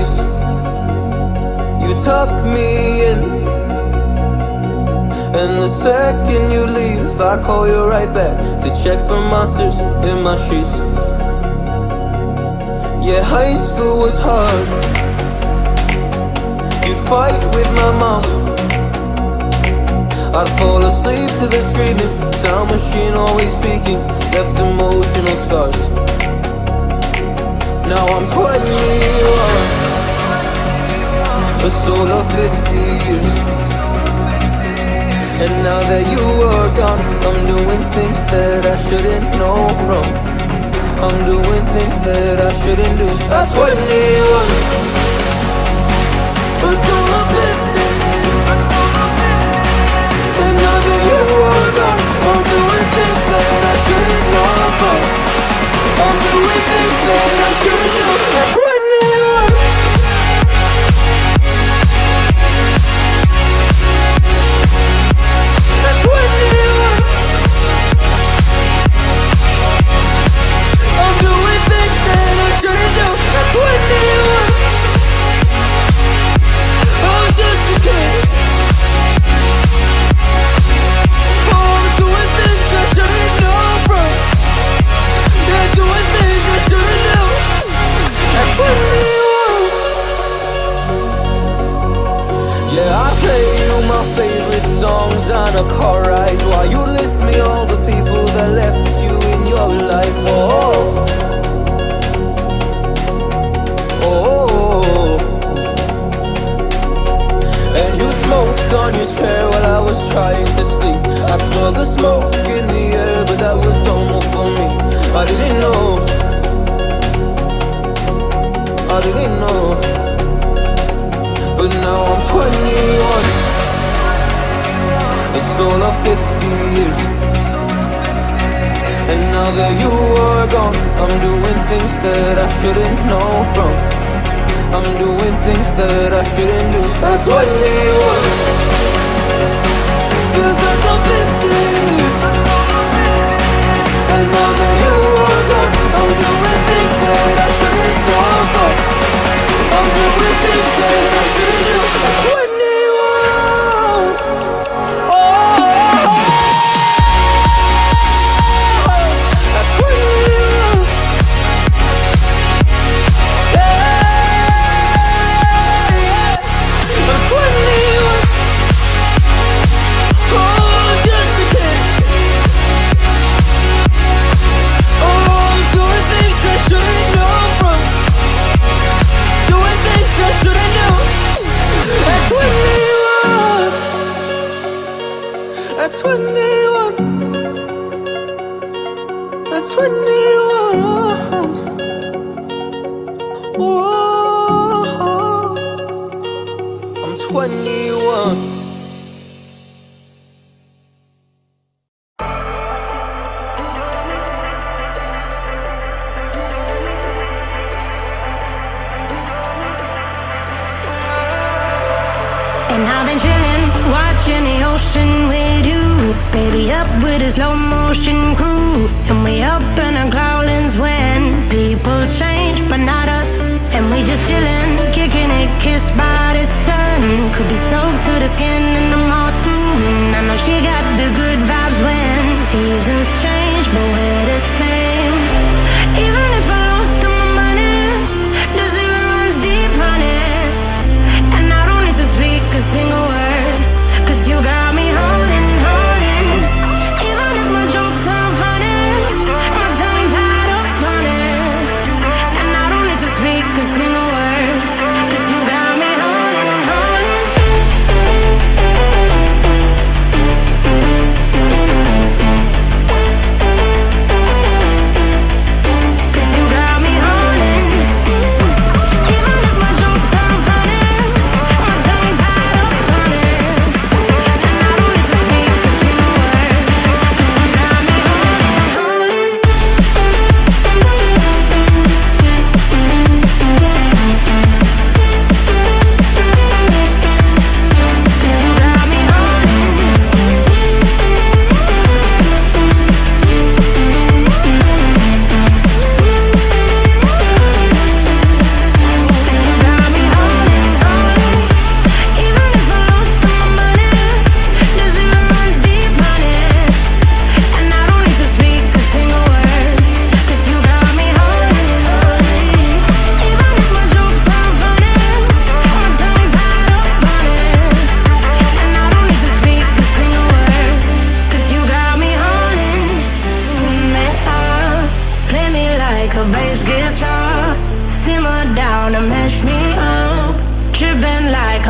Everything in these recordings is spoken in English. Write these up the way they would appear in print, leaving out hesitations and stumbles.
memories. You tuck me in, and the second you leave, I call you right back to check for monsters in my sheets. Yeah, high school was hard. You'd fight with my mom. I'd fall asleep to the screaming, sound machine always speaking, left emotional scars. Now I'm 21, a soul of 50 years. And now that you are gone, I'm doing things that I shouldn't know from. I'm doing things that I shouldn't do. At 21, a soul of 50 years. And now that you are gone, I'm doing things that I shouldn't know from. I'm doing things that I shouldn't do. At 21. At 21. I'm doing things that I shouldn't do. At 21. I'm just a kid. I'm doing things I shouldn't know from. Yeah, doing things I shouldn't do. At 21. Yeah, I play you my favorite songs on a car ride while you list me all the people that left you in your life. Oh, oh. And you smoke on your chair while I was trying to sleep. I smell the smoke in the air, but that was normal for me. I didn't know. I didn't know. But now I'm 21, a soul of 50 years. And now that you are gone, I'm doing things that I shouldn't know from. I'm doing things that I shouldn't do. At 21, feels like I'm 50s. And now that you are gone, I'm doing things that I shouldn't know from. I'm doing things that I shouldn't do. At 21. Oh, at 21. Yeah, I'm 21. Oh, just a kid. Oh, I'm doing things I shouldn't know from. Doing things I shouldn't do. At 21. At 21. At 21. Whoa, I'm 21. And I've been chillin', watching the ocean with you. Baby, up with a slow motion crew. And we up in our growlings when people change, but not us. And we just chillin', kicking it, kissed by the sun. Could be soaked to the skin in the mall soon. I know she got the good vibes when seasons change, but we're the same. Even if I lost all my money, the zero runs deep, honey. And I don't need to speak a single word, 'cause you got me holding, holding. Even if my jokes aren't funny, my tongue tied up on it. And I don't need to speak a single word, 'cause you got me holding, holding.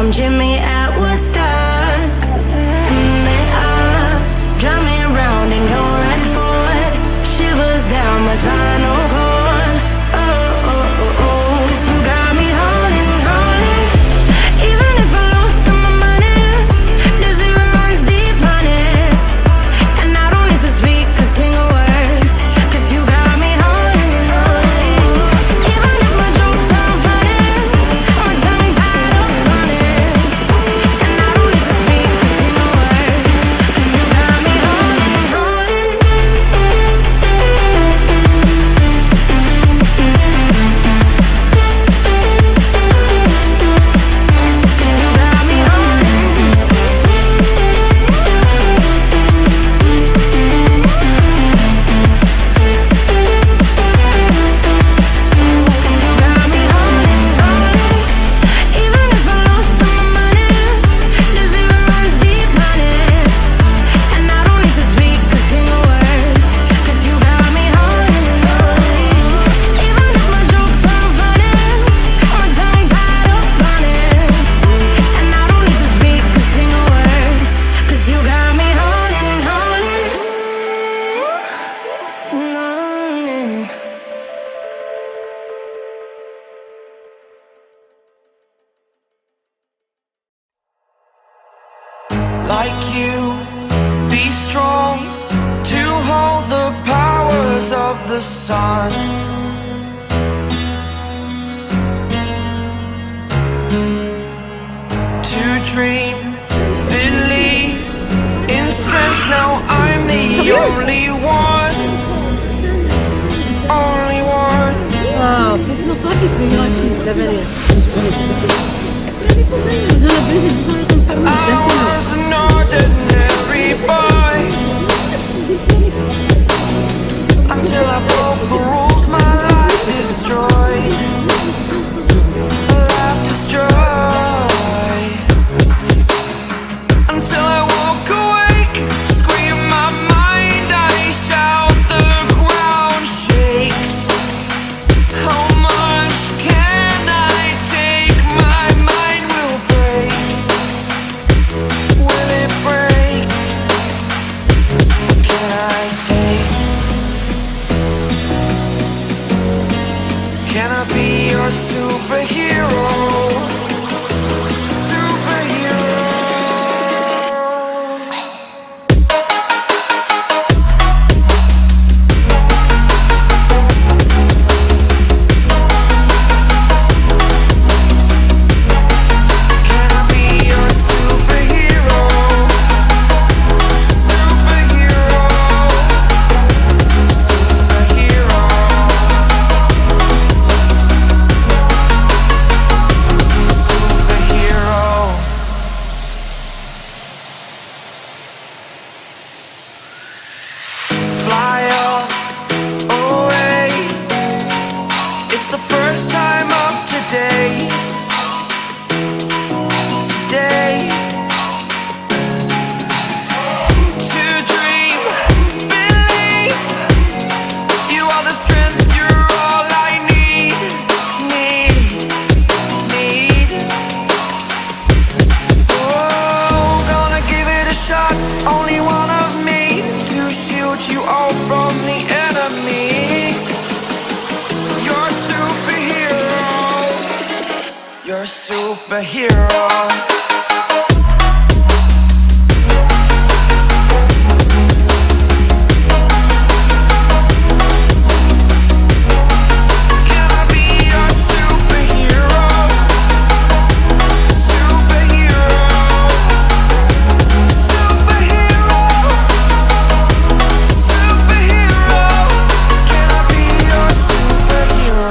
come Jimmy at Woodstock. And they are drumming round in your red Ford. Shivers down my spinal cord. Oh, oh, oh, oh. 'Cause you got me holding, holding. Even if I lost all my money, the zero runs deep, honey. And I don't need to speak a single word, 'cause you got me holding, holding. Even if my jokes sound funny, my tongue tied up on it. And I don't need to speak a single word, 'cause you got me holding, holding. Like you, be strong to hold the powers of the sun. To dream, believe in strength. Now I'm the only one. Only one. واو بس انه صافي صغيرة شي الزبالة زعما بلاتي ديزاينكم صعب I was an ordinary boy until I broke the rules. My life destroyed. Life destroyed. Until I woke awake, scream my mind. I shout, the ground shakes. How much can I take? My mind will break. Will it break? Can I take? Can I be your superhero? Superhero. Can I be your superhero? Superhero. Superhero. Superhero. Fly up away. It's the first time of today. Today. To dream, believe. You are the strength, you're all I need. Need. Oh, gonna give it a shot. Only one of me to shield you all from the enemy. You're a superhero. You're a superhero. Can I be your superhero? Superhero. Superhero. Superhero. Can I be your superhero?